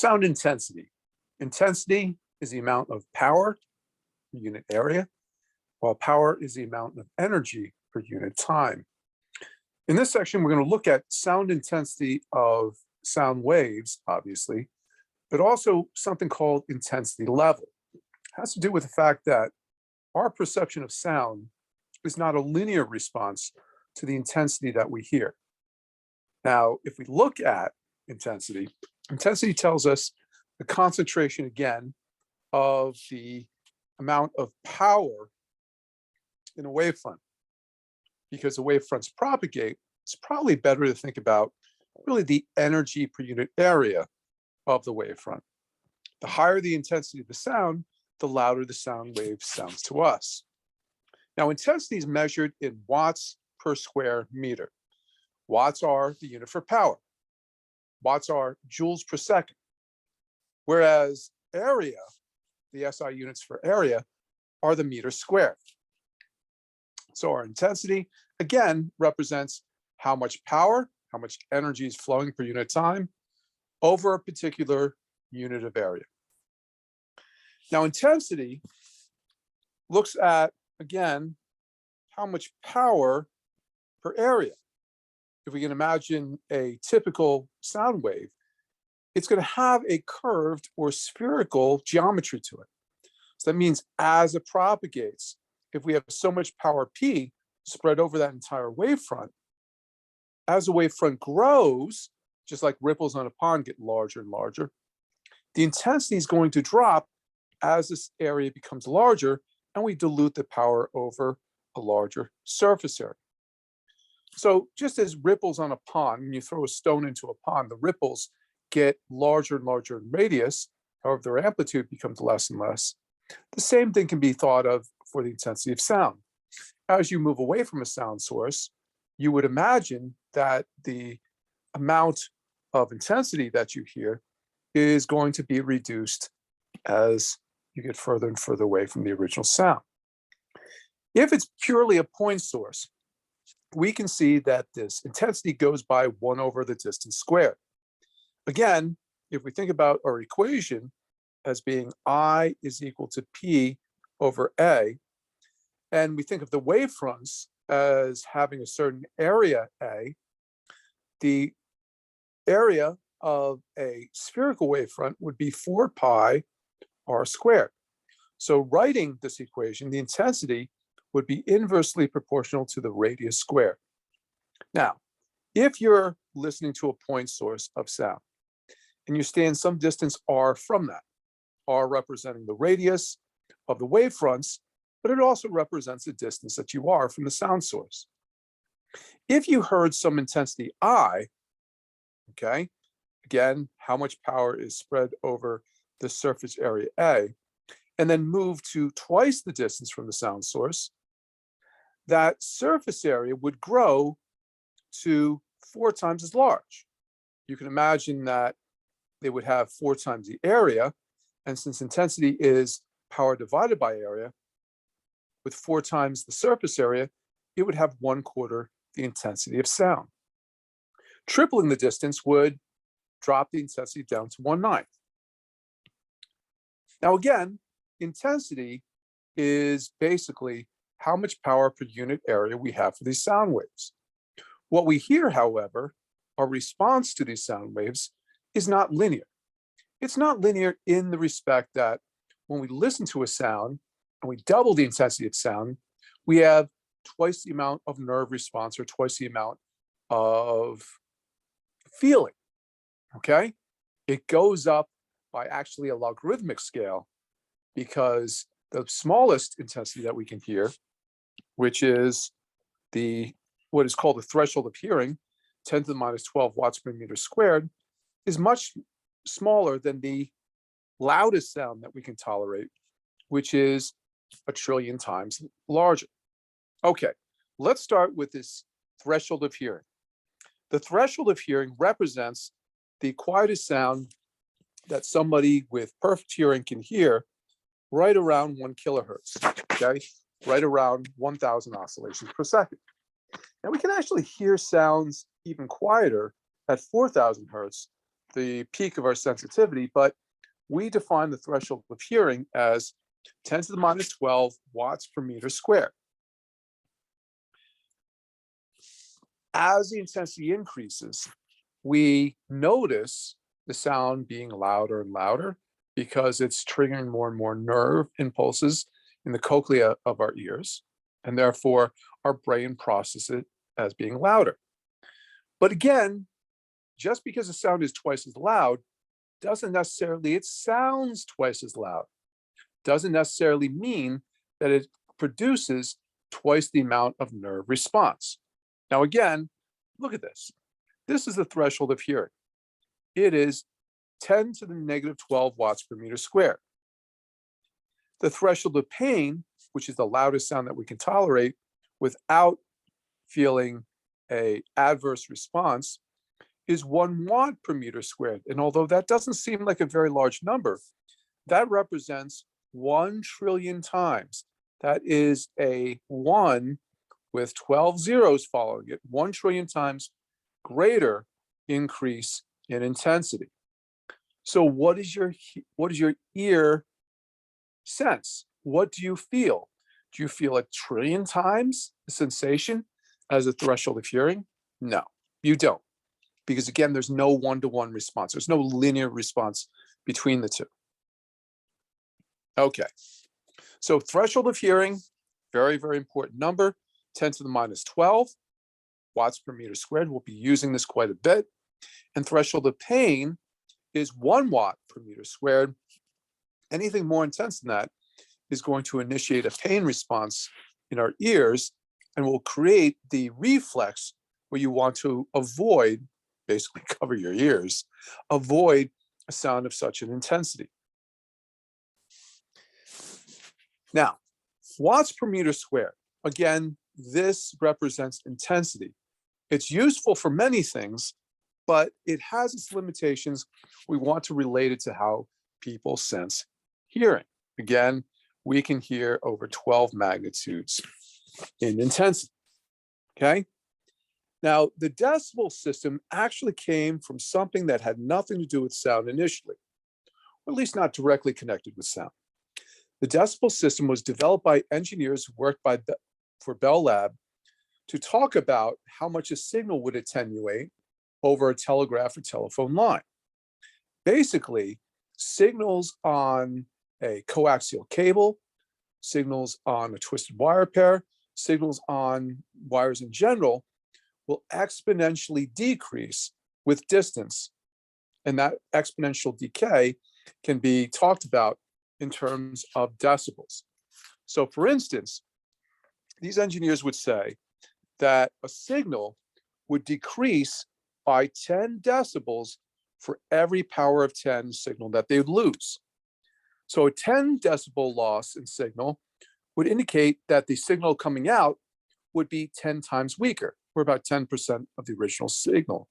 Sound intensity. Intensity is the amount of power per unit area, while power is the amount of energy per unit time. In this section, we're going to look at sound intensity of sound waves, obviously, but also something called intensity level. It has to do with the fact that our perception of sound is not a linear response to the intensity that we hear. Now, if we look at intensity, intensity tells us the concentration, again, of the amount of power in a wavefront. Because the wavefronts propagate, it's probably better to think about really the energy per unit area of the wavefront. The higher the intensity of the sound, the louder the sound wave sounds to us. Now, intensity is measured in watts per square meter. Watts are the unit for power. Watts are joules per second. Whereas area, the SI units for area, are the meter squared. So our intensity, again, represents how much power, how much energy is flowing per unit time over a particular unit of area. Now, intensity looks at, again, how much power per area. If we can imagine a typical sound wave, it's going to have a curved or spherical geometry to it. So that means as it propagates, if we have so much power P spread over that entire wavefront, as the wavefront grows, just like ripples on a pond get larger and larger, the intensity is going to drop as this area becomes larger and we dilute the power over a larger surface area. So just as ripples on a pond, when you throw a stone into a pond, the ripples get larger and larger in radius, however, their amplitude becomes less and less. The same thing can be thought of for the intensity of sound. As you move away from a sound source, you would imagine that the amount of intensity that you hear is going to be reduced as you get further and further away from the original sound. If it's purely a point source, we can see that this intensity goes by 1 over the distance squared. Again, if we think about our equation as being I is equal to P over A, and we think of the wavefronts as having a certain area A, the area of a spherical wavefront would be 4 pi r squared. So writing this equation, the intensity would be inversely proportional to the radius squared. Now, if you're listening to a point source of sound and you stand some distance r from that, r representing the radius of the wavefronts, but it also represents the distance that you are from the sound source. If you heard some intensity I, okay, again, how much power is spread over the surface area A, and then move to twice the distance from the sound source, that surface area would grow to 4 times as large. You can imagine that they would have 4 times the area, and since intensity is power divided by area, with 4 times the surface area, it would have 1/4 the intensity of sound. Tripling the distance would drop the intensity down to 1/9. Now again, intensity is basically how much power per unit area we have for these sound waves. What we hear, however, our response to these sound waves is not linear. It's not linear in the respect that when we listen to a sound and we double the intensity of sound, we have twice the amount of nerve response or twice the amount of feeling, okay? It goes up by actually a logarithmic scale because the smallest intensity that we can hear, which is what is called the threshold of hearing, 10 to the minus 12 watts per meter squared, is much smaller than the loudest sound that we can tolerate, which is 1 trillion times larger. Okay, let's start with this threshold of hearing. The threshold of hearing represents the quietest sound that somebody with perfect hearing can hear, right around 1 kilohertz, okay? Right around 1,000 oscillations per second. And we can actually hear sounds even quieter at 4,000 hertz, the peak of our sensitivity, but we define the threshold of hearing as 10 to the minus 12 watts per meter squared. As the intensity increases, we notice the sound being louder and louder because it's triggering more and more nerve impulses in the cochlea of our ears, and therefore our brain processes it as being louder. But again, just because the sound is twice as loud doesn't necessarily, it sounds twice as loud, doesn't necessarily mean that it produces twice the amount of nerve response. Now again, look at this. This is the threshold of hearing. It is 10 to the negative 12 watts per meter squared. The threshold of pain, which is the loudest sound that we can tolerate without feeling an adverse response, is 1 watt per meter squared. And although that doesn't seem like a very large number, that represents 1 trillion times. That is a 1 with 12 zeros following it, 1 trillion times greater increase in intensity. So what is your ear sense? What do you feel? Do you feel 1 trillion times the sensation as a threshold of hearing? No, you don't. Because again, there's no one-to-one response. There's no linear response between the two. Okay, so threshold of hearing, very, very important number, 10 to the minus 12 watts per meter squared. We'll be using this quite a bit. And threshold of pain is 1 watt per meter squared. Anything more intense than that is going to initiate a pain response in our ears and will create the reflex where you want to avoid, basically cover your ears, avoid a sound of such an intensity. Now, watts per meter squared. Again, this represents intensity. It's useful for many things, but it has its limitations. We want to relate it to how people sense hearing. Again, we can hear over 12 magnitudes in intensity, okay? Now, the decibel system actually came from something that had nothing to do with sound initially, or at least not directly connected with sound. The decibel system was developed by engineers who worked for Bell Lab to talk about how much a signal would attenuate over a telegraph or telephone line. Basically, signals on a coaxial cable, signals on a twisted wire pair, signals on wires in general will exponentially decrease with distance. And that exponential decay can be talked about in terms of decibels. So for instance, these engineers would say that a signal would decrease by 10 decibels for every power of 10 signal that they would lose. So a 10 decibel loss in signal would indicate that the signal coming out would be 10 times weaker, or about 10% of the original signal.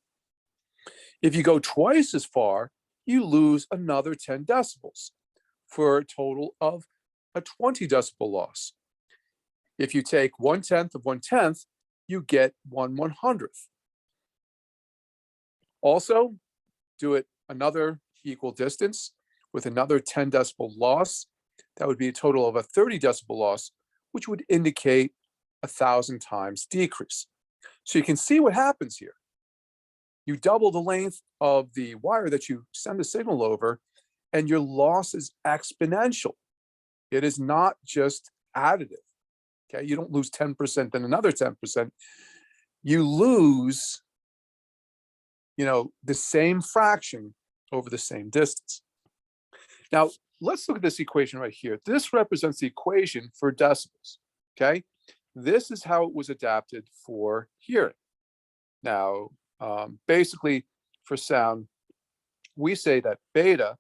If you go twice as far, you lose another 10 decibels for a total of a 20 decibel loss. If you take 1/10 of 1/10, you get 1/100th. Also, do it another equal distance with another 10 decibel loss. That would be a total of a 30 decibel loss, which would indicate 1,000 times decrease. So you can see what happens here. You double the length of the wire that you send the signal over, and your loss is exponential. It is not just additive. Okay, you don't lose 10% then another 10%. You lose, the same fraction over the same distance. Now, let's look at this equation right here. This represents the equation for decibels, okay? This is how it was adapted for hearing. Now, basically for sound, we say that beta,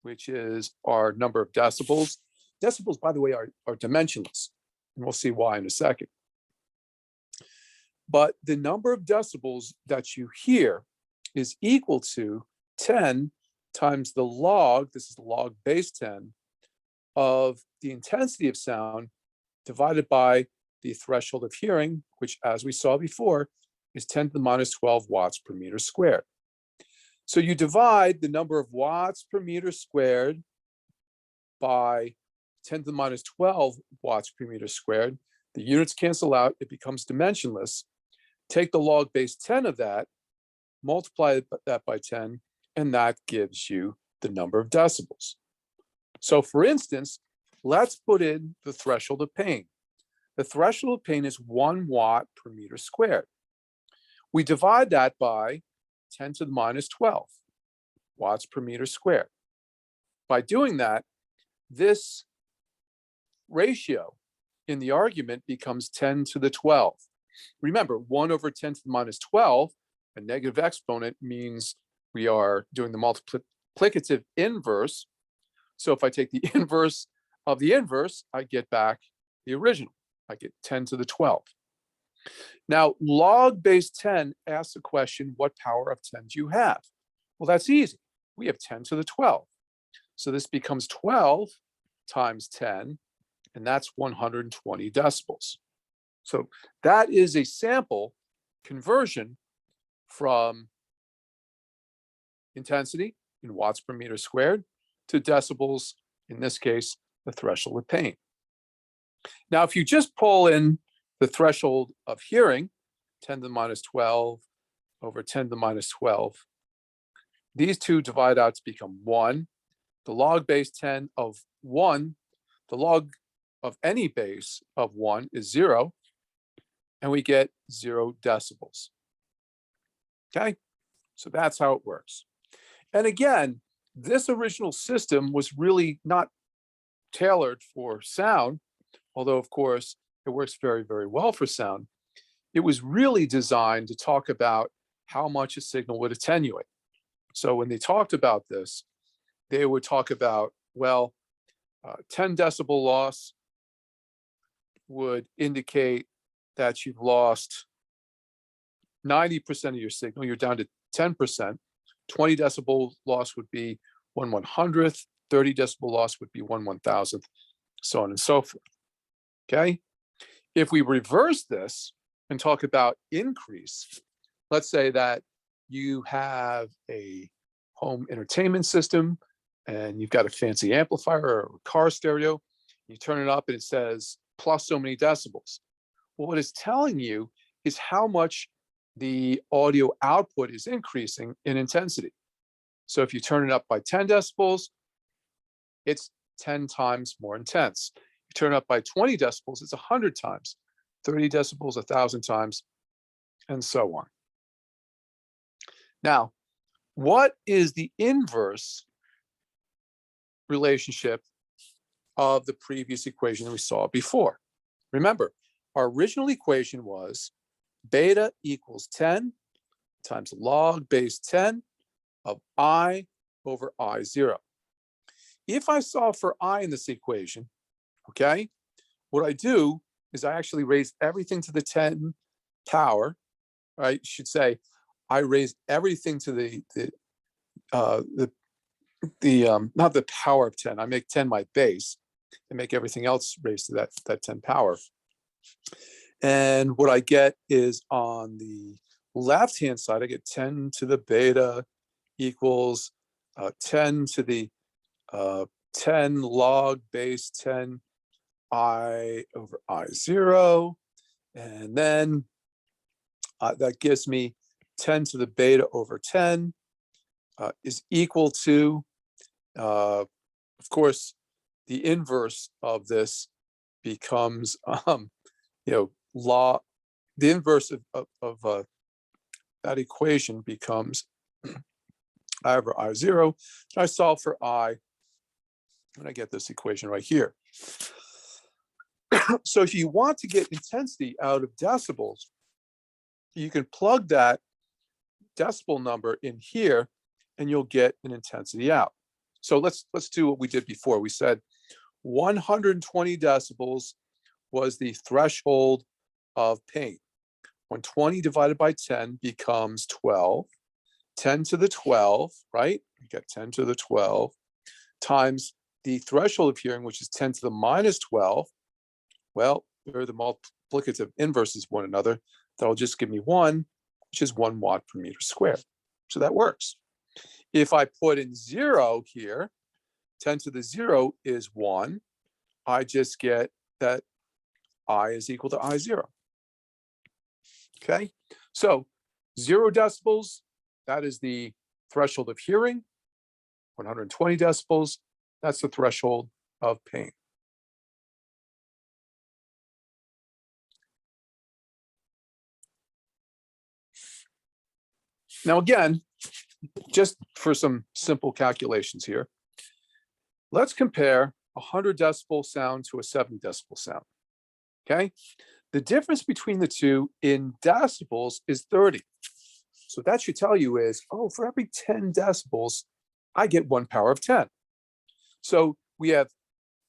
which is our number of decibels. Decibels, by the way, are dimensionless, and we'll see why in a second. But the number of decibels that you hear is equal to 10 times the log, this is the log base 10, of the intensity of sound divided by the threshold of hearing, which, as we saw before, is 10 to the minus 12 watts per meter squared. So you divide the number of watts per meter squared by 10 to the minus 12 watts per meter squared. The units cancel out, it becomes dimensionless. Take the log base 10 of that, multiply that by 10, and that gives you the number of decibels. So for instance, let's put in the threshold of pain. The threshold of pain is 1 watt per meter squared. We divide that by 10 to the minus 12 watts per meter squared. By doing that, this ratio in the argument becomes 10 to the 12. Remember, 1 over 10 to the minus 12, a negative exponent means we are doing the multiplicative inverse. So if I take the inverse of the inverse, I get back the original. I get 10 to the 12. Now, log base 10 asks the question, what power of 10 do you have? Well, that's easy. We have 10 to the 12. So this becomes 12 times 10, and that's 120 decibels. So that is a sample conversion from intensity in watts per meter squared to decibels, in this case, the threshold of pain. Now, if you just pull in the threshold of hearing, 10 to the minus 12 over 10 to the minus 12, these two divide out to become 1. The log base 10 of 1, the log of any base of 1 is 0, and we get 0 decibels. Okay, so that's how it works. And again, this original system was really not tailored for sound, although of course it works very, very well for sound. It was really designed to talk about how much a signal would attenuate. So when they talked about this, they would talk about, well, 10 decibel loss would indicate that you've lost 90% of your signal, you're down to 10%. 20 decibel loss would be 1/100th, 30 decibel loss would be 1/1000th, so on and so forth. Okay? If we reverse this and talk about increase, let's say that you have a home entertainment system and you've got a fancy amplifier or a car stereo, you turn it up and it says plus so many decibels. Well, what it's telling you is how much the audio output is increasing in intensity. So if you turn it up by 10 decibels, it's 10 times more intense. You turn it up by 20 decibels, it's 100 times, 30 decibels, 1,000 times, and so on. Now, what is the inverse relationship of the previous equation that we saw before? Remember, our original equation was beta equals 10 times log base 10 of I over I0. If I solve for I in this equation, okay, what I do is I actually raise everything to the 10 power, right? You should say I raise everything to not the power of 10. I make 10 my base and make everything else raised to that 10 power. And what I get is on the left-hand side, I get 10 to the beta equals 10 to the 10 log base 10 I over I0. And then that gives me 10 to the beta over 10 is equal to, of course, the inverse of this becomes, the inverse of that equation becomes I over I0. I solve for I, and I get this equation right here. So if you want to get intensity out of decibels, you can plug that decibel number in here and you'll get an intensity out. So let's do what we did before. We said 120 decibels was the threshold of pain. 120 divided by 10 becomes 12. 10 to the 12, right? You get 10 to the 12 times the threshold of hearing, which is 10 to the minus 12. Well, they're the multiplicative inverses of one another. That'll just give me 1, which is 1 watt per meter squared. So that works. If I put in 0 here, 10 to the 0 is 1. I just get that I is equal to I0. Okay, so 0 decibels, that is the threshold of hearing. 120 decibels, that's the threshold of pain. Now again, just for some simple calculations here, let's compare a 100 decibel sound to a 70 decibel sound, okay? The difference between the two in decibels is 30. So that should tell you is, oh, for every 10 decibels, I get 1 power of 10. So we have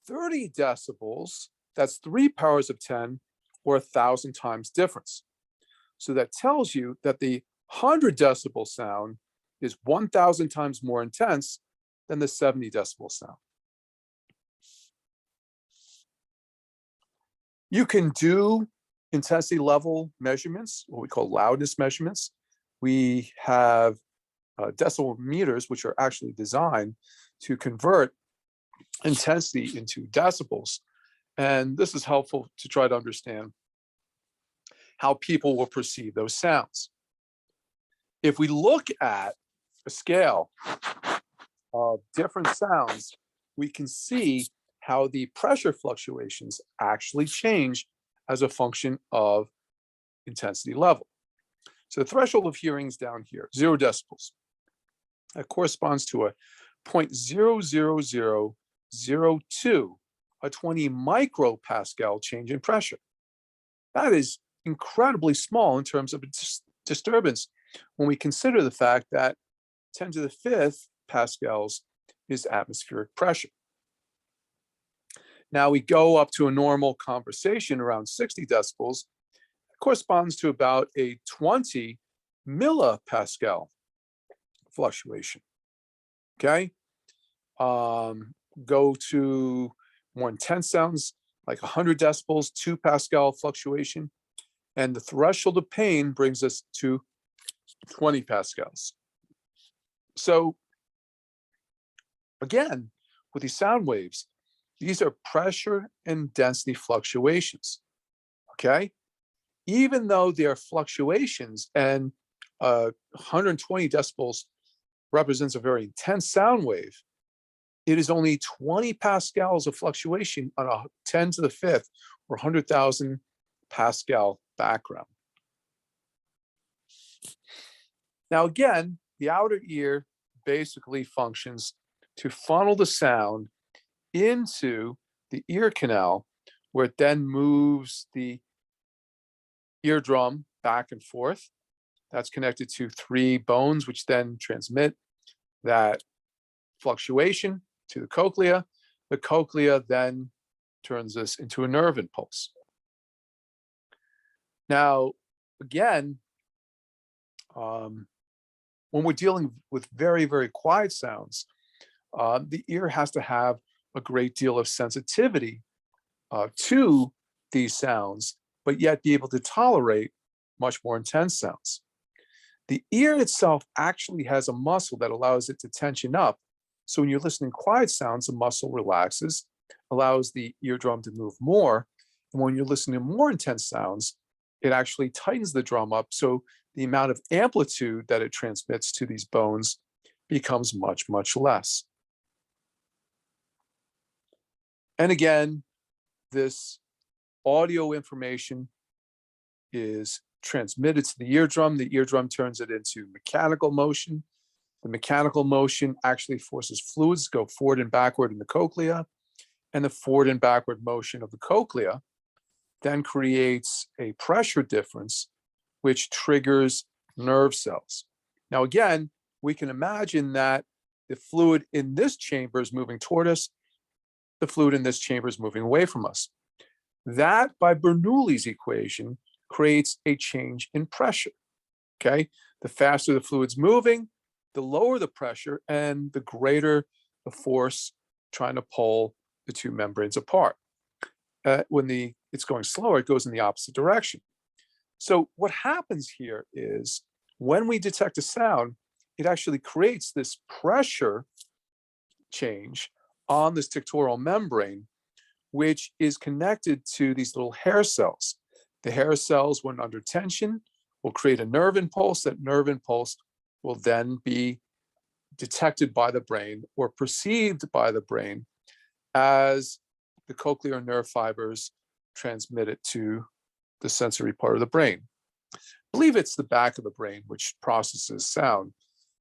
30 decibels, that's 3 powers of 10, or 1,000 times difference. So that tells you that the 100 decibel sound is 1,000 times more intense than the 70 decibel sound. You can do intensity level measurements, what we call loudness measurements. We have decibel meters, which are actually designed to convert intensity into decibels. And this is helpful to try to understand how people will perceive those sounds. If we look at a scale of different sounds, we can see how the pressure fluctuations actually change as a function of intensity level. So the threshold of hearing is down here, 0 decibels. That corresponds to a 0.00002, a 20 micropascal change in pressure. That is incredibly small in terms of disturbance when we consider the fact that 10 to the 5th pascals is atmospheric pressure. Now we go up to a normal conversation around 60 decibels. It corresponds to about a 20 millipascal fluctuation. Okay. Go to more intense sounds like 100 decibels, 2 pascal fluctuation. And the threshold of pain brings us to 20 pascals. So again, with these sound waves, these are pressure and density fluctuations, okay? Even though they are fluctuations and 120 decibels represents a very intense sound wave, it is only 20 pascals of fluctuation on a 10 to the 5th or 100,000 pascal background. Now again, the outer ear basically functions to funnel the sound into the ear canal, where it then moves the eardrum back and forth. That's connected to 3 bones, which then transmit that fluctuation to the cochlea. The cochlea then turns this into a nerve impulse. Now, again, when we're dealing with very, very quiet sounds, the ear has to have a great deal of sensitivity to these sounds, but yet be able to tolerate much more intense sounds. The ear itself actually has a muscle that allows it to tension up. So when you're listening to quiet sounds, the muscle relaxes, allows the eardrum to move more. And when you're listening to more intense sounds, it actually tightens the drum up. So the amount of amplitude that it transmits to these bones becomes much, much less. And again, this audio information is transmitted to the eardrum. The eardrum turns it into mechanical motion. The mechanical motion actually forces fluids to go forward and backward in the cochlea. And the forward and backward motion of the cochlea then creates a pressure difference, which triggers nerve cells. Now, again, we can imagine that the fluid in this chamber is moving toward us. The fluid in this chamber is moving away from us. That, by Bernoulli's equation, creates a change in pressure, okay? The faster the fluid's moving, the lower the pressure, and the greater the force trying to pull the 2 membranes apart. When it's going slower, it goes in the opposite direction. So what happens here is when we detect a sound, it actually creates this pressure change on this tictorial membrane, which is connected to these little hair cells. The hair cells, when under tension, will create a nerve impulse. That nerve impulse will then be detected by the brain or perceived by the brain as the cochlear nerve fibers transmit it to the sensory part of the brain. I believe it's the back of the brain which processes sound,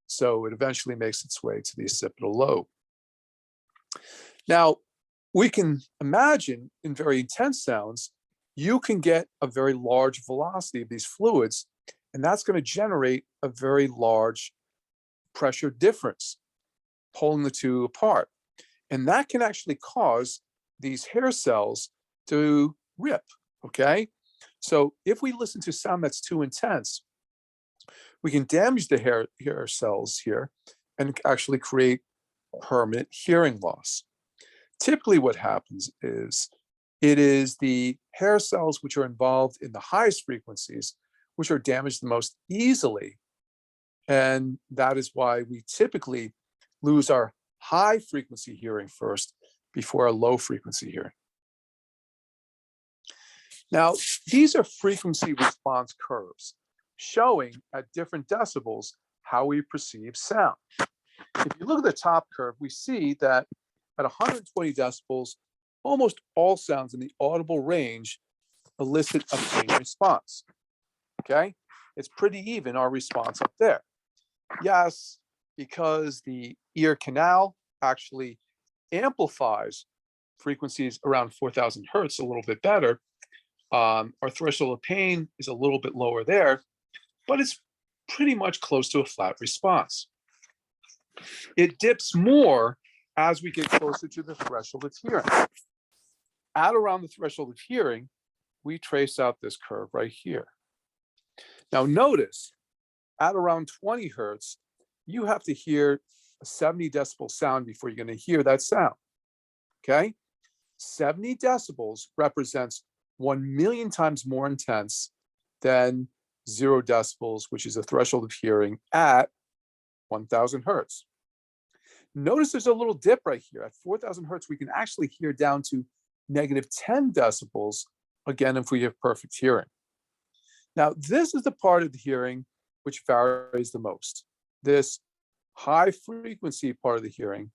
so it eventually makes its way to the occipital lobe. Now, we can imagine in very intense sounds, you can get a very large velocity of these fluids, and that's going to generate a very large pressure difference, pulling the two apart. And that can actually cause these hair cells to rip, okay? So if we listen to sound that's too intense, we can damage the hair cells here and actually create permanent hearing loss. Typically what happens is it is the hair cells which are involved in the highest frequencies which are damaged the most easily. And that is why we typically lose our high frequency hearing first before our low frequency hearing. Now, these are frequency response curves showing at different decibels how we perceive sound. If you look at the top curve, we see that at 120 decibels, almost all sounds in the audible range elicit a pain response, okay? It's pretty even, our response up there. Yes, because the ear canal actually amplifies frequencies around 4,000 hertz a little bit better. Our threshold of pain is a little bit lower there, but it's pretty much close to a flat response. It dips more as we get closer to the threshold of hearing. At around the threshold of hearing, we trace out this curve right here. Now notice, at around 20 hertz, you have to hear a 70 decibel sound before you're going to hear that sound, okay? 70 decibels represents 1 million times more intense than 0 decibels, which is a threshold of hearing at 1,000 hertz. Notice there's a little dip right here. At 4,000 hertz, we can actually hear down to -10 decibels, again, if we have perfect hearing. Now, this is the part of the hearing which varies the most. This high frequency part of the hearing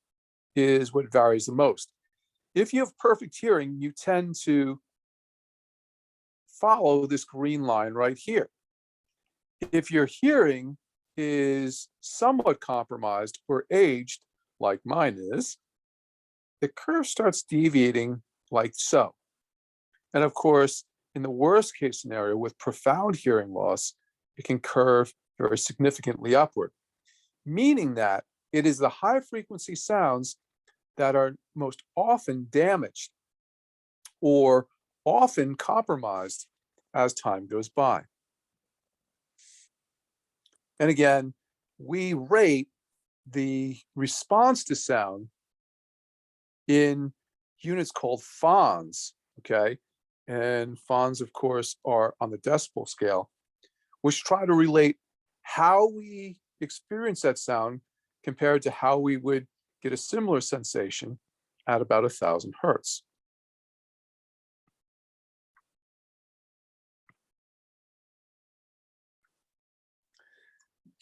is what varies the most. If you have perfect hearing, you tend to follow this green line right here. If your hearing is somewhat compromised or aged, like mine is, the curve starts deviating like so. And of course, in the worst case scenario with profound hearing loss, it can curve very significantly upward, meaning that it is the high frequency sounds that are most often damaged or often compromised as time goes by. And again, we rate the response to sound in units called PHYS, okay? And PHYS, of course, are on the decibel scale, which try to relate how we experience that sound compared to how we would get a similar sensation at about 1,000 hertz.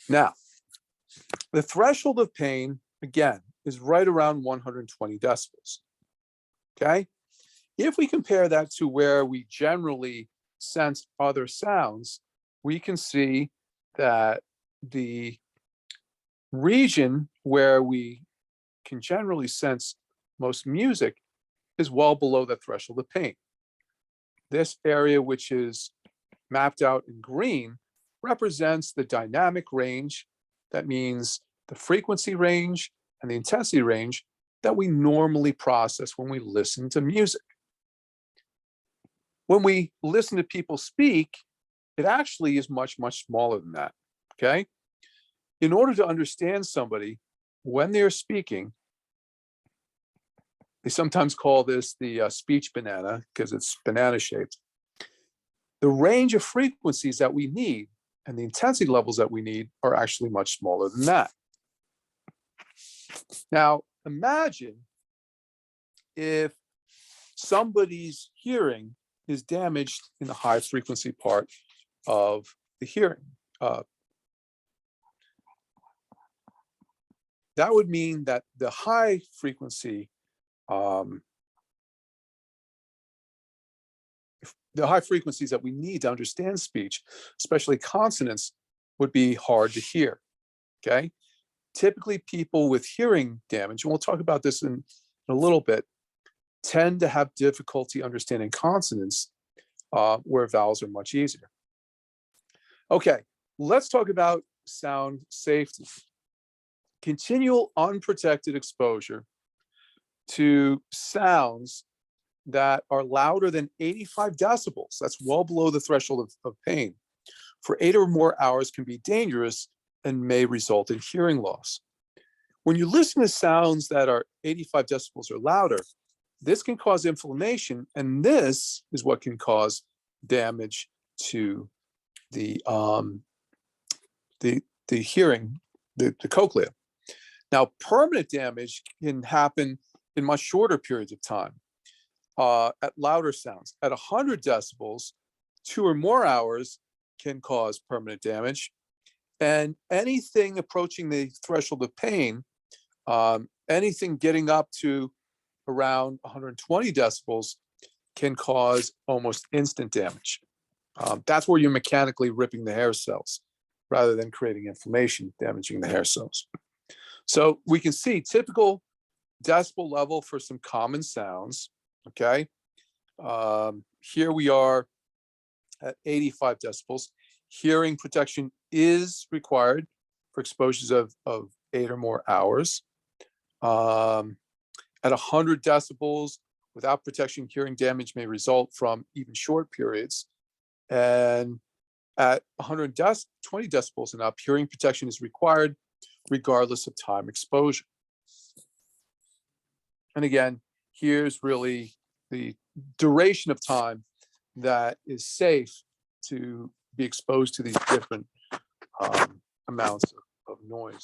Now, the threshold of pain, again, is right around 120 decibels, okay? If we compare that to where we generally sense other sounds, we can see that the region where we can generally sense most music is well below the threshold of pain. This area, which is mapped out in green, represents the dynamic range. That means the frequency range and the intensity range that we normally process when we listen to music. When we listen to people speak, it actually is much, much smaller than that, okay? In order to understand somebody when they're speaking, they sometimes call this the speech banana because it's banana shaped. The range of frequencies that we need And the intensity levels that we need are actually much smaller than that. Now, imagine if somebody's hearing is damaged in the high frequency part of the hearing. That would mean that the high frequencies that we need to understand speech, especially consonants, would be hard to hear, okay? Typically people with hearing damage, and we'll talk about this in a little bit, tend to have difficulty understanding consonants where vowels are much easier. Okay, let's talk about sound safety. Continual unprotected exposure to sounds that are louder than 85 decibels, that's well below the threshold of pain, for 8 or more hours can be dangerous and may result in hearing loss. When you listen to sounds that are 85 decibels or louder, this can cause inflammation, and this is what can cause damage to the hearing, the cochlea. Now, permanent damage can happen in much shorter periods of time at louder sounds. At 100 decibels, 2 or more hours can cause permanent damage. And anything approaching the threshold of pain, anything getting up to around 120 decibels can cause almost instant damage. That's where you're mechanically ripping the hair cells rather than creating inflammation, damaging the hair cells. So we can see typical decibel level for some common sounds, okay? Here we are at 85 decibels. Hearing protection is required for exposures of 8 or more hours. At 100 decibels, without protection, hearing damage may result from even short periods. And at 120 decibels and up, hearing protection is required regardless of time exposure. And again, here's really the duration of time that is safe to be exposed to these different amounts of noise.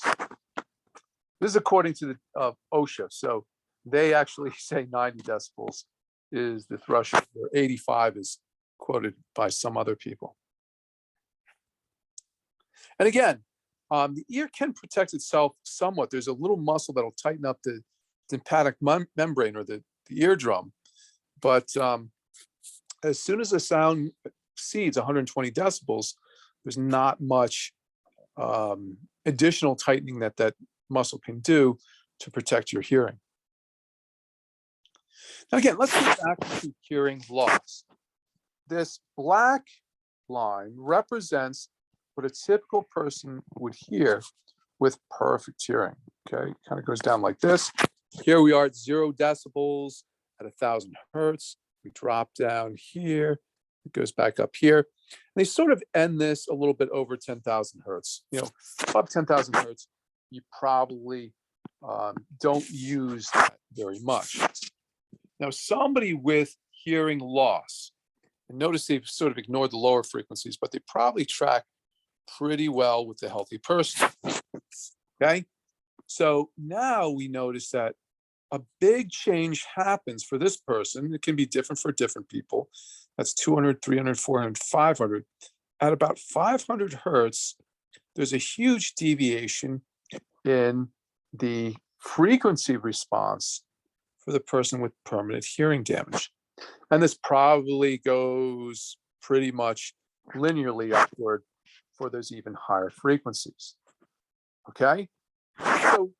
This is according to the OSHA. So they actually say 90 decibels is the threshold, or 85 is quoted by some other people. And again, the ear can protect itself somewhat. There's a little muscle that'll tighten up the tympanic membrane or the eardrum. But as soon as the sound exceeds 120 decibels, there's not much additional tightening that muscle can do to protect your hearing. Now again, let's get back to hearing loss. This black line represents what a typical person would hear with perfect hearing, okay? Kind of goes down like this. Here we are at 0 decibels at 1,000 hertz. We drop down here, it goes back up here. And they sort of end this a little bit over 10,000 hertz. You know, above 10,000 hertz, you probably don't use that very much. Now, somebody with hearing loss, and notice they've sort of ignored the lower frequencies, but they probably track pretty well with the healthy person, okay? So now we notice that a big change happens for this person. It can be different for different people. That's 200, 300, 400, 500. At about 500 hertz, there's a huge deviation in the frequency response for the person with permanent hearing damage. And this probably goes pretty much linearly upward for those even higher frequencies, okay? So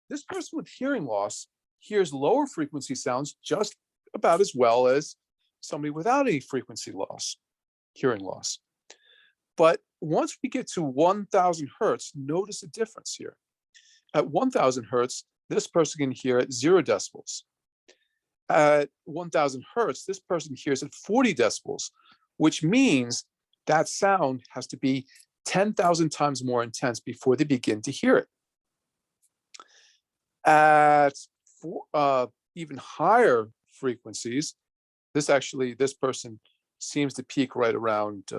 this person with hearing loss hears lower frequency sounds just about as well as somebody without any frequency loss, hearing loss. But once we get to 1,000 hertz, notice a difference here. At 1,000 hertz, this person can hear at 0 decibels. At 1,000 hertz, this person hears at 40 decibels, which means that sound has to be 10,000 times more intense before they begin to hear it. At even higher frequencies, this person seems to peak right around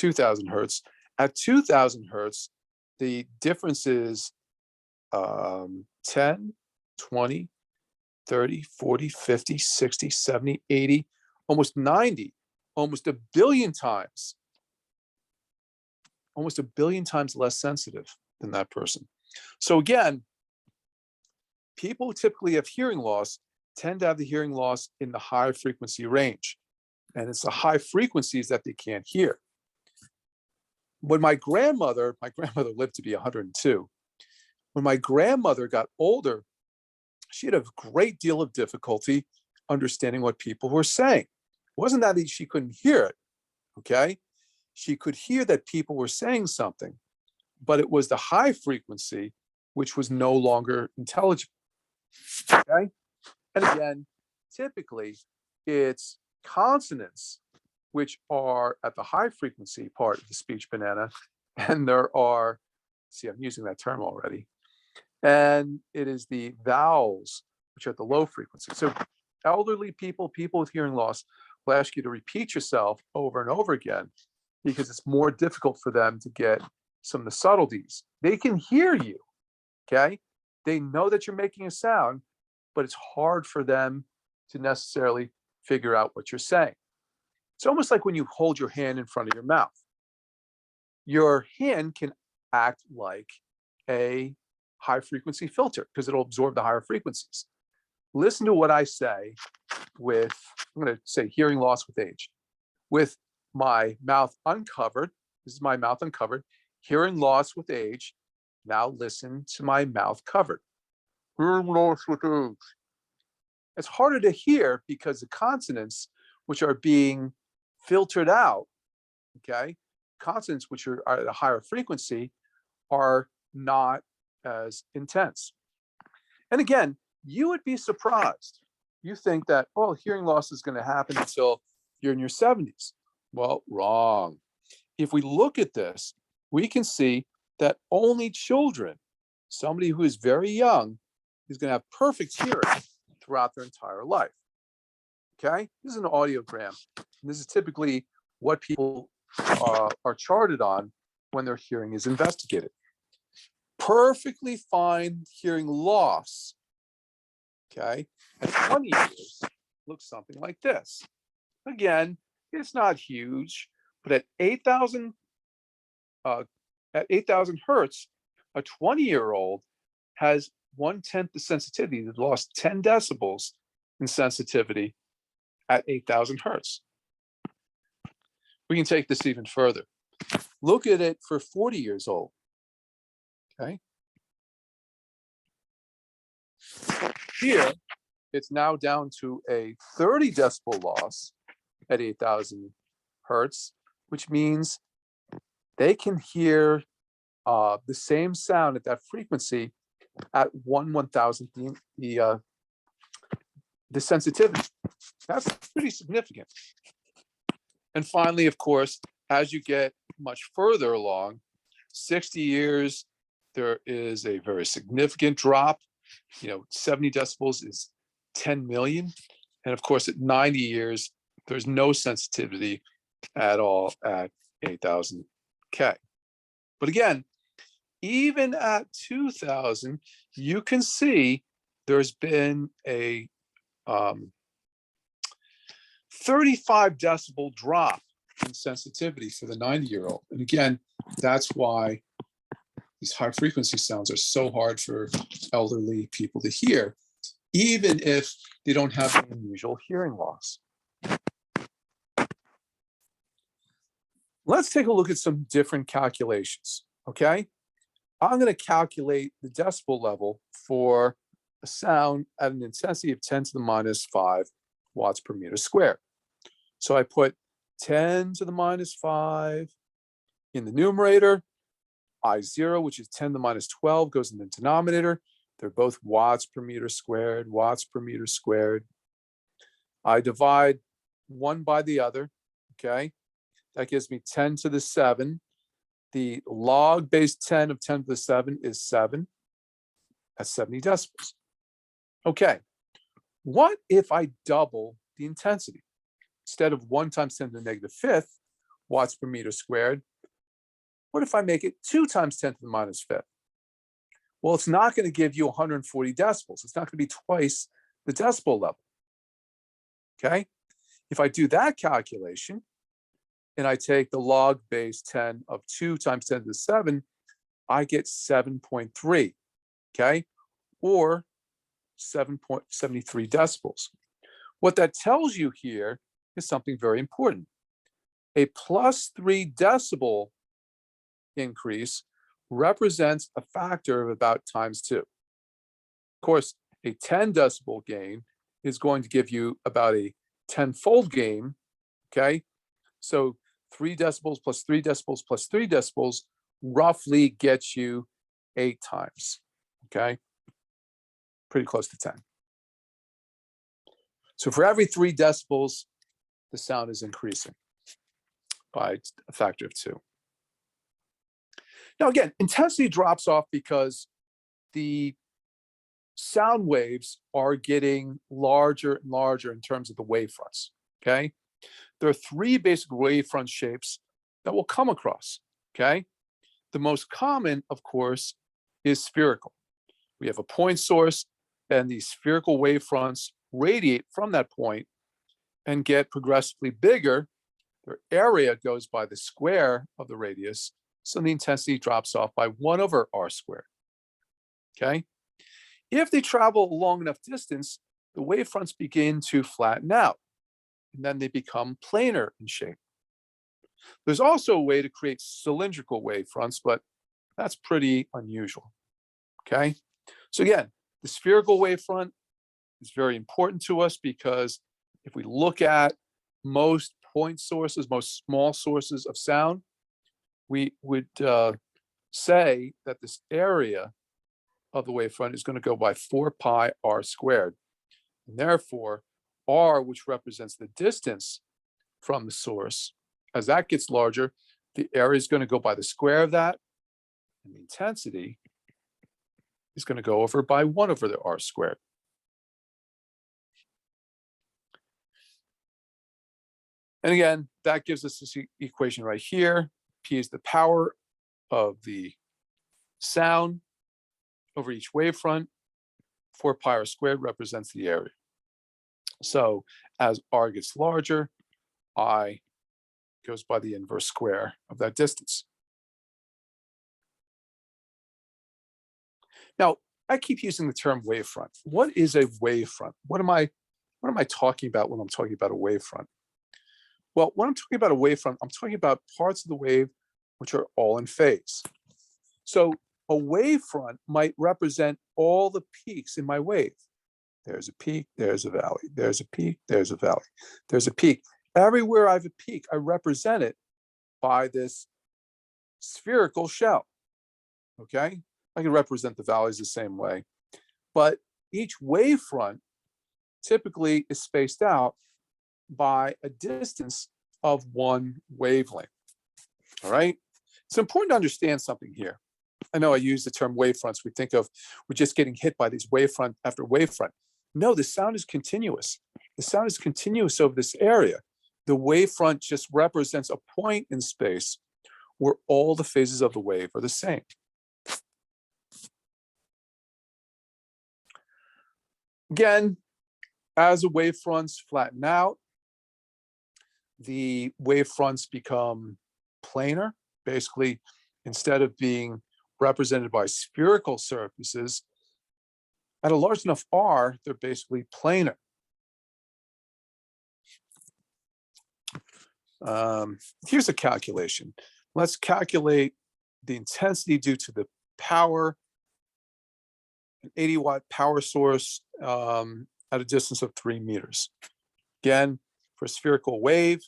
2000 hertz. At 2000 hertz, the difference is 10, 20, 30, 40, 50, 60, 70, 80, almost 90, almost a billion times less sensitive than that person. So again, people who typically have hearing loss tend to have the hearing loss in the high frequency range. And it's the high frequencies that they can't hear. When my grandmother lived to be 102. When my grandmother got older, she had a great deal of difficulty understanding what people were saying. It wasn't that she couldn't hear it, okay? She could hear that people were saying something, but it was the high frequency which was no longer intelligible, okay? And again, typically it's consonants which are at the high frequency part of the speech banana, and there are, see, I'm using that term already, and it is the vowels which are at the low frequency. So elderly people, people with hearing loss, will ask you to repeat yourself over and over again because it's more difficult for them to get some of the subtleties. They can hear you, okay? They know that you're making a sound, but it's hard for them to necessarily figure out what you're saying. It's almost like when you hold your hand in front of your mouth. Your hand can act like a high frequency filter because it'll absorb the higher frequencies. Listen to what I say with, I'm going to say hearing loss with age. With my mouth uncovered, this is my mouth uncovered, hearing loss with age. Now listen to my mouth covered. Hearing loss with age. It's harder to hear because the consonants which are being filtered out, okay, consonants which are at a higher frequency are not as intense. And again, you would be surprised. You think that, oh, hearing loss is going to happen until you're in your 70s. Well, wrong. If we look at this, we can see that only children, somebody who is very young, is going to have perfect hearing throughout their entire life. Okay, this is an audiogram. And this is typically what people are charted on when their hearing is investigated. Perfectly fine hearing loss, okay, at 20 years looks something like this. Again, it's not huge, but at 8,000 hertz, a 20-year-old has 1/10 the sensitivity. They've lost 10 decibels in sensitivity at 8,000 hertz. We can take this even further. Look at it for 40 years old. Okay. Here, it's now down to a 30 decibel loss at 8,000 hertz, which means they can hear the same sound at that frequency at 1/1000th the sensitivity. That's pretty significant. And finally, of course, as you get much further along, 60 years, there is a very significant drop. 70 decibels is 10 million. And of course, at 90 years, there's no sensitivity at all at 8,000 K. But again, even at 2,000, you can see there's been a 35 decibel drop in sensitivity for the 90-year-old. And again, that's why these high frequency sounds are so hard for elderly people to hear, even if they don't have an unusual hearing loss. Let's take a look at some different calculations, okay? I'm going to calculate the decibel level for a sound at an intensity of 10 to the minus 5 watts per meter squared. So I put 10 to the minus 5 in the numerator. I0, which is 10 to the minus 12, goes in the denominator. They're both watts per meter squared, watts per meter squared. I divide one by the other, okay? That gives me 10 to the 7. The log base 10 of 10 to the 7 is 7. That's 70 decibels. Okay, what if I double the intensity? Instead of 1 times 10 to the negative 5th, watts per meter squared. What if I make it 2 times 10 to the minus fifth? Well, it's not going to give you 140 decibels. It's not going to be twice the decibel level. Okay? If I do that calculation, and I take the log base 10 of 2 times 10 to the 7, I get 7.3, okay? Or 7.73 decibels. What that tells you here is something very important. A +3 decibel increase represents a factor of about times 2. Of course, a 10 decibel gain is going to give you about a 10-fold gain, okay? So 3 decibels plus 3 decibels plus 3 decibels roughly gets you 8 times, okay? Pretty close to 10. So for every 3 decibels, the sound is increasing by a factor of 2. Now again, intensity drops off because the sound waves are getting larger and larger in terms of the wavefronts, okay? There are 3 basic wavefront shapes that we'll come across, okay? The most common, of course, is spherical. We have a point source, and these spherical wavefronts radiate from that point and get progressively bigger. Their area goes by the square of the radius, so the intensity drops off by 1 over r squared, okay? If they travel a long enough distance, the wavefronts begin to flatten out, and then they become planar in shape. There's also a way to create cylindrical wavefronts, but that's pretty unusual, okay? So again, the spherical wavefront is very important to us because if we look at most point sources, most small sources of sound, we would say that this area of the wavefront is going to go by 4 pi r squared. And therefore, r, which represents the distance from the source, as that gets larger, the area is going to go by the square of that, and the intensity is going to go over by 1 over the r squared. And again, that gives us this equation right here. P is the power of the sound over each wavefront. 4 pi r squared represents the area. So as r gets larger, I goes by the inverse square of that distance. Now, I keep using the term wavefront. What is a wavefront? What am I talking about when I'm talking about a wavefront? Well, when I'm talking about a wavefront, I'm talking about parts of the wave which are all in phase. So a wavefront might represent all the peaks in my wave. There's a peak, there's a valley, there's a peak, there's a valley, there's a peak. Everywhere I have a peak, I represent it by this spherical shell, okay? I can represent the valleys the same way, but each wavefront typically is spaced out by a distance of 1 wavelength, all right? It's important to understand something here. I know I use the term wavefronts. We think of, we're just getting hit by these wavefront after wavefront. No, the sound is continuous. The sound is continuous over this area. The wavefront just represents a point in space where all the phases of the wave are the same. Again, as the wavefronts flatten out, the wavefronts become planar. Basically, instead of being represented by spherical surfaces, at a large enough r, they're basically planar. Here's a calculation. Let's calculate the intensity due to the power, an 80-watt power source at a distance of 3 meters. Again, for a spherical wave,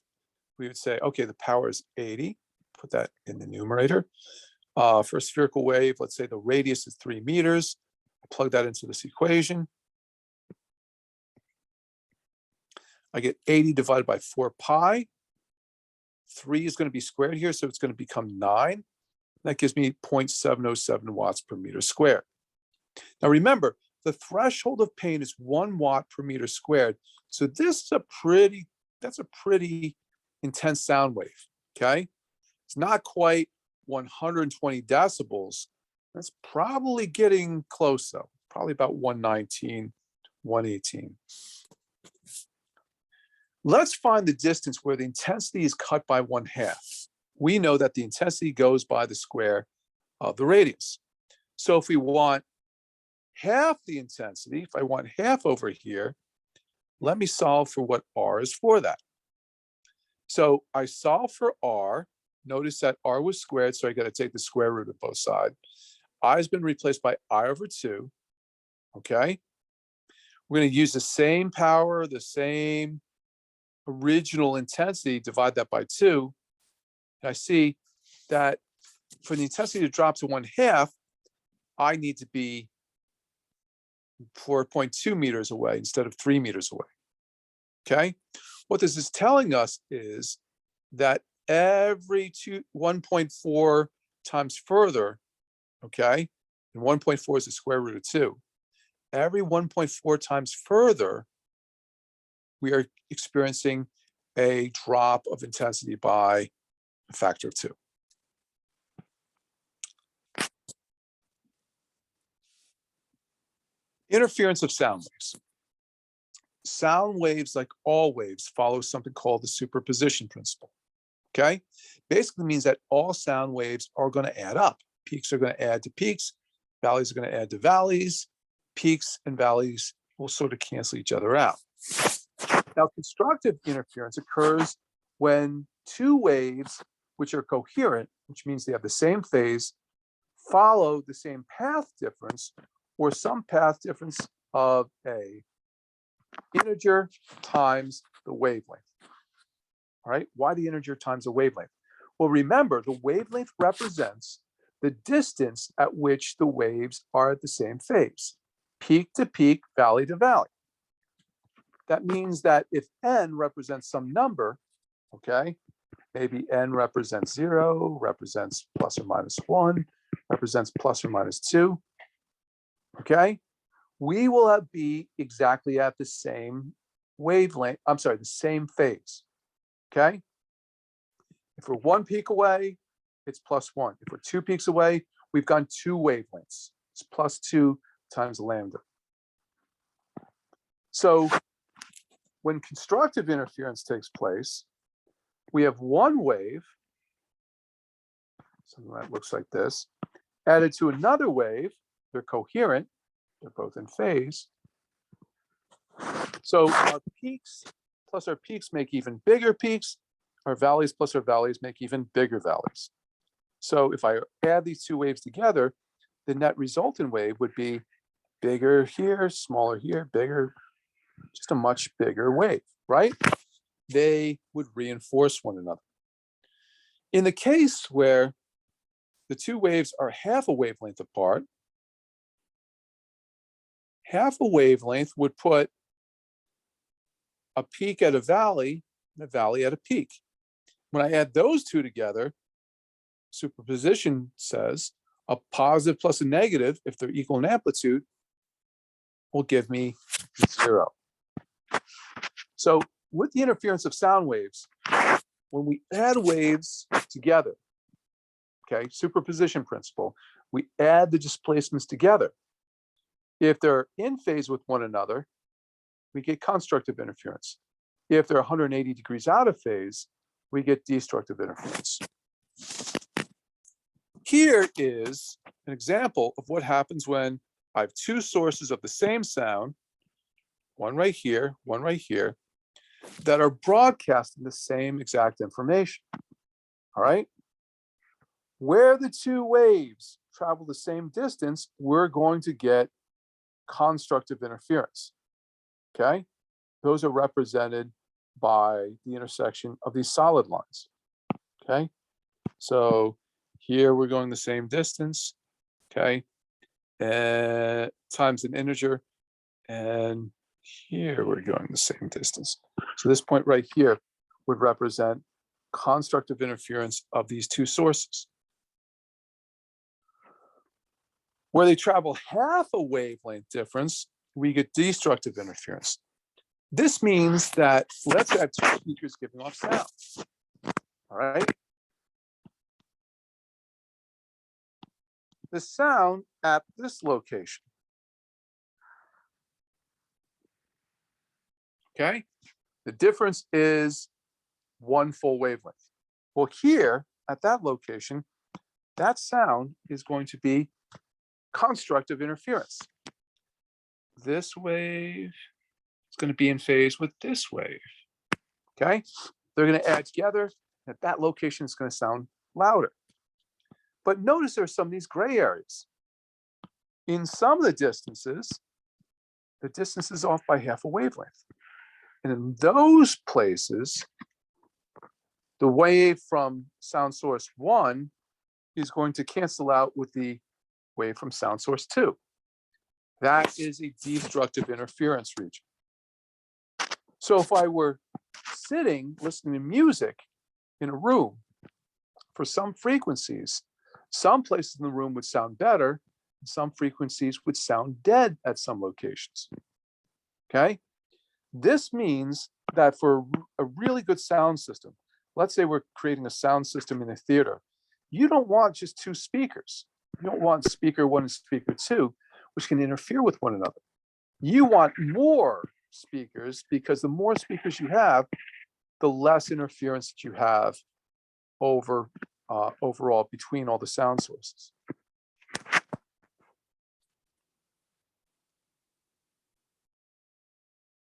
we would say, okay, the power is 80. Put that in the numerator. For a spherical wave, let's say the radius is 3 meters. I plug that into this equation. I get 80 divided by 4 pi. 3 is going to be squared here, so it's going to become 9. That gives me 0.707 watts per meter squared. Now remember, the threshold of pain is 1 watt per meter squared. So this is that's a pretty intense sound wave. okay? It's not quite 120 decibels. That's probably getting close though, probably about 119, 118. Let's find the distance where the intensity is cut by 1/2. We know that the intensity goes by the square of the radius. So if we want half the intensity, if I want half over here, let me solve for what R is for that. So I solve for R. Notice that R was squared, so I got to take the square root of both sides. I has been replaced by I over 2, okay? We're going to use the same power, the same original intensity, divide that by 2. And I see that for the intensity to drop to 1/2, I need to be 4.2 meters away instead of 3 meters away, okay? What this is telling us is that every 1.4 times further, okay, and 1.4 is the square root of 2, every 1.4 times further, we are experiencing a drop of intensity by a factor of 2. Interference of sound waves. Sound waves, like all waves, follow something called the superposition principle, okay? Basically means that all sound waves are going to add up. Peaks are going to add to peaks, valleys are going to add to valleys, peaks and valleys will sort of cancel each other out. Now, constructive interference occurs when two waves, which are coherent, which means they have the same phase, follow the same path difference or some path difference of a integer times the wavelength. All right, why the integer times the wavelength? Well, remember, the wavelength represents the distance at which the waves are at the same phase, peak to peak, valley to valley. That means that if n represents some number, okay, maybe n represents 0, represents plus or minus 1, represents plus or minus 2, okay, we will be exactly at the same wavelength, I'm sorry, the same phase, okay? If we're 1 peak away, it's +1. If we're 2 peaks away, we've gone 2 wavelengths. It's +2 times lambda. So when constructive interference takes place, we have one wave, something that looks like this, added to another wave. They're coherent. They're both in phase. So our peaks plus our peaks make even bigger peaks. Our valleys plus our valleys make even bigger valleys. So if I add these two waves together, the net resultant wave would be bigger here, smaller here, bigger, just a much bigger wave, right? They would reinforce one another. In the case where the two waves are half a wavelength apart, half a wavelength would put a peak at a valley and a valley at a peak. When I add those two together, superposition says a positive plus a negative, if they're equal in amplitude, will give me 0. So with the interference of sound waves, when we add waves together, okay, superposition principle, we add the displacements together. If they're in phase with one another, we get constructive interference. If they're 180 degrees out of phase, we get destructive interference. Here is an example of what happens when I have two sources of the same sound, one right here, that are broadcasting the same exact information. All right? Where the two waves travel the same distance, we're going to get constructive interference. Okay? Those are represented by the intersection of these solid lines. Okay? So here we're going the same distance, okay, and times an integer, and here we're going the same distance. So this point right here would represent constructive interference of these two sources. Where they travel half a wavelength difference, we get destructive interference. This means that let's have two speakers giving off sound. All right. the sound at this location. Okay, the difference is 1 full wavelength. Well, here at that location, that sound is going to be constructive interference. This wave is going to be in phase with this wave. Okay, they're going to add together. At that location, it's going to sound louder. But notice there's some of these gray areas. In some of the distance is off by half a wavelength. And in those places, the wave from sound source 1 is going to cancel out with the wave from sound source 2. That is a destructive interference region. So if I were sitting listening to music in a room, for some frequencies, some places in the room would sound better, and some frequencies would sound dead at some locations. Okay? This means that for a really good sound system, let's say we're creating a sound system in a theater, you don't want just 2 speakers. You don't want speaker 1 and speaker 2, which can interfere with one another. You want more speakers, because the more speakers you have, the less interference that you have overall between all the sound sources.